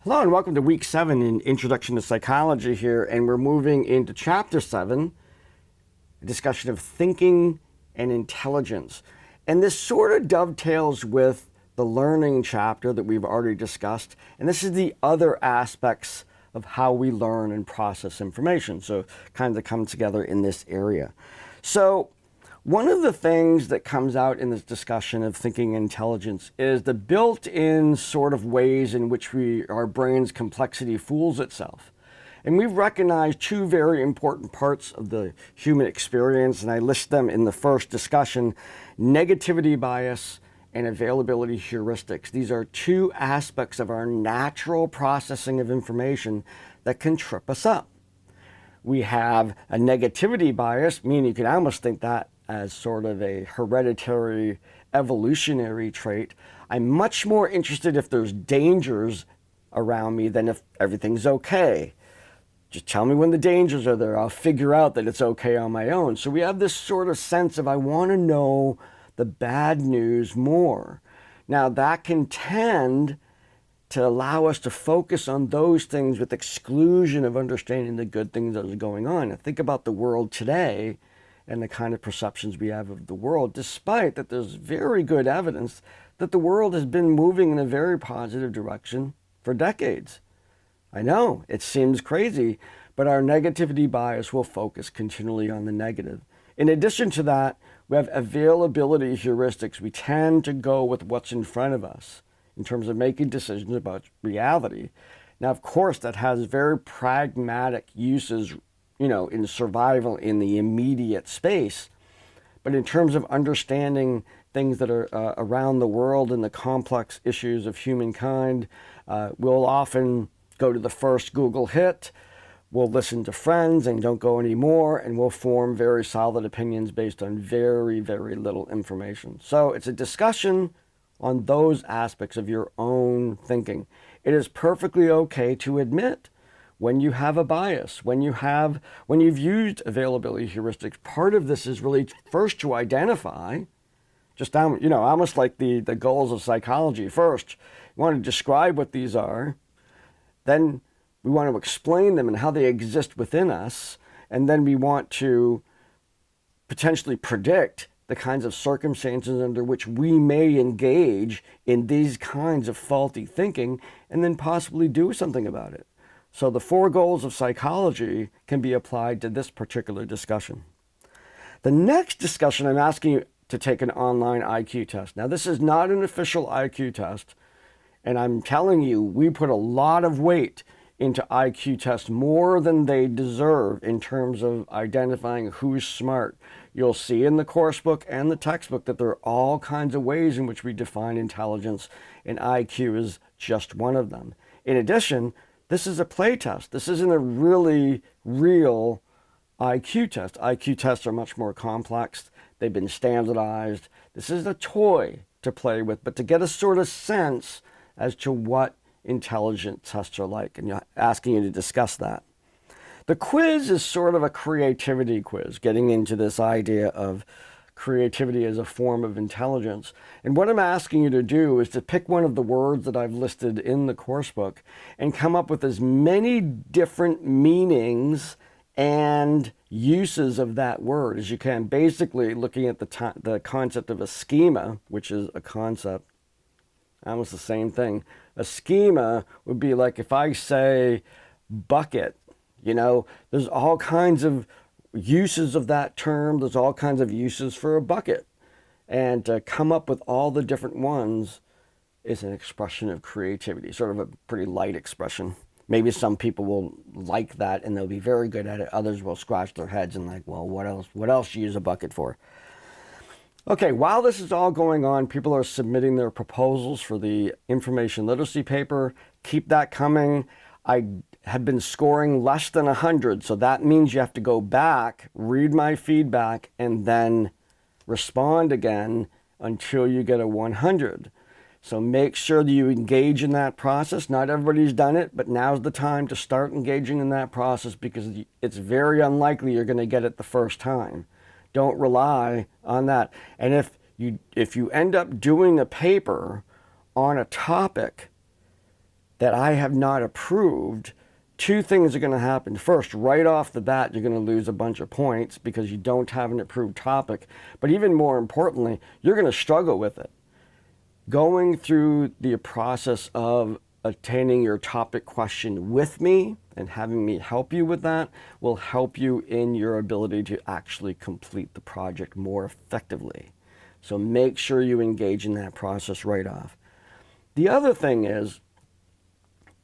Hello and welcome to Week 7 in Introduction to Psychology here, and we're moving into Chapter 7, a discussion of thinking and intelligence. And this sort of dovetails with the learning chapter that we've already discussed, and this is the other aspects of how we learn and process information, so kind of come together in this area. So one of the things that comes out in this discussion of thinking intelligence is the built-in sort of ways in which our brain's complexity fools itself. And we've recognized two very important parts of the human experience, and I list them in the first discussion: negativity bias and availability heuristics. These are two aspects of our natural processing of information that can trip us up. We have a negativity bias, meaning you can almost think that as sort of a hereditary evolutionary trait. I'm much more interested if there's dangers around me than if everything's okay. Just tell me when the dangers are there. I'll figure out that it's okay on my own. So we have this sort of sense of I want to know the bad news more. Now that can tend to allow us to focus on those things with exclusion of understanding the good things that are going on. And think about the world today and the kind of perceptions we have of the world, despite that there's very good evidence that the world has been moving in a very positive direction for decades. I know, it seems crazy, but our negativity bias will focus continually on the negative. In addition to that, we have availability heuristics. We tend to go with what's in front of us in terms of making decisions about reality. Now, of course, that has very pragmatic uses, in survival in the immediate space. But in terms of understanding things that are around the world and the complex issues of humankind, we'll often go to the first Google hit, we'll listen to friends and don't go anymore, and we'll form very solid opinions based on very, very little information. So it's a discussion on those aspects of your own thinking. It is perfectly okay to admit when you have a bias, when you've used availability heuristics. Part of this is really first to identify, just almost like the goals of psychology. First, you want to describe what these are, then we want to explain them and how they exist within us, and then we want to potentially predict the kinds of circumstances under which we may engage in these kinds of faulty thinking, and then possibly do something about it. So the four goals of psychology can be applied to this particular discussion. The next discussion, I'm asking you to take an online IQ test. Now, this is not an official IQ test, and I'm telling you, we put a lot of weight into IQ tests, more than they deserve in terms of identifying who's smart. You'll see in the course book and the textbook that there are all kinds of ways in which we define intelligence, and IQ is just one of them. In addition, this is a play test. This isn't a really real IQ test. IQ tests are much more complex. They've been standardized. This is a toy to play with, but to get a sort of sense as to what intelligent tests are like, and asking you to discuss that. The quiz is sort of a creativity quiz, getting into this idea of creativity as a form of intelligence. And what I'm asking you to do is to pick one of the words that I've listed in the course book and come up with as many different meanings and uses of that word as you can. Basically, looking at the concept of a schema, which is a concept, almost the same thing. A schema would be like if I say bucket, there's all kinds of uses of that term. There's all kinds of uses for a bucket. And to come up with all the different ones is an expression of creativity, sort of a pretty light expression. Maybe some people will like that and they'll be very good at it. Others will scratch their heads and like, well, what else do you use a bucket for? Okay, while this is all going on, people are submitting their proposals for the information literacy paper. Keep that coming. I have been scoring less than 100, so that means you have to go back, read my feedback, and then respond again until you get a 100. So make sure that you engage in that process. Not everybody's done it, but now's the time to start engaging in that process because it's very unlikely you're going to get it the first time. Don't rely on that. And if you end up doing a paper on a topic that I have not approved, two things are going to happen. First, right off the bat, you're going to lose a bunch of points because you don't have an approved topic. But even more importantly, you're going to struggle with it. Going through the process of attaining your topic question with me and having me help you with that will help you in your ability to actually complete the project more effectively. So make sure you engage in that process right off. The other thing is,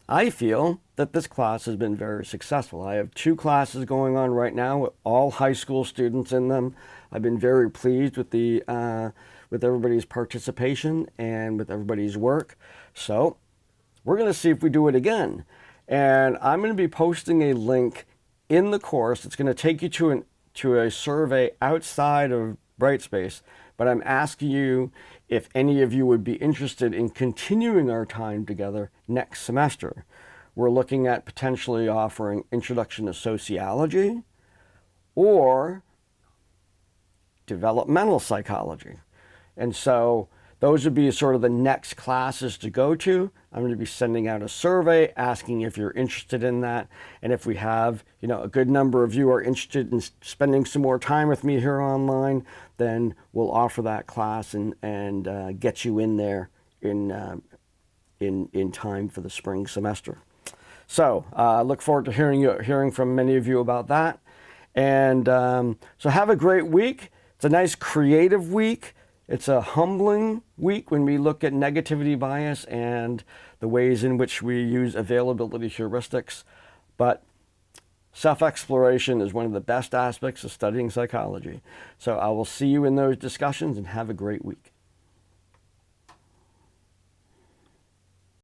I feel that this class has been very successful. I have 2 classes going on right now with all high school students in them. I've been very pleased with with everybody's participation and with everybody's work. So we're going to see if we do it again. And I'm going to be posting a link in the course. It's going to take you to a survey outside of Brightspace, but I'm asking you if any of you would be interested in continuing our time together next semester. We're looking at potentially offering Introduction to Sociology or Developmental Psychology. And so those would be sort of the next classes to go to. I'm going to be sending out a survey asking if you're interested in that. And if we have, a good number of you are interested in spending some more time with me here online, then we'll offer that class and get you in there in time for the spring semester. So look forward to hearing from many of you about that. And so have a great week. It's a nice creative week. It's a humbling week when we look at negativity bias and the ways in which we use availability heuristics. But self-exploration is one of the best aspects of studying psychology. So I will see you in those discussions and have a great week.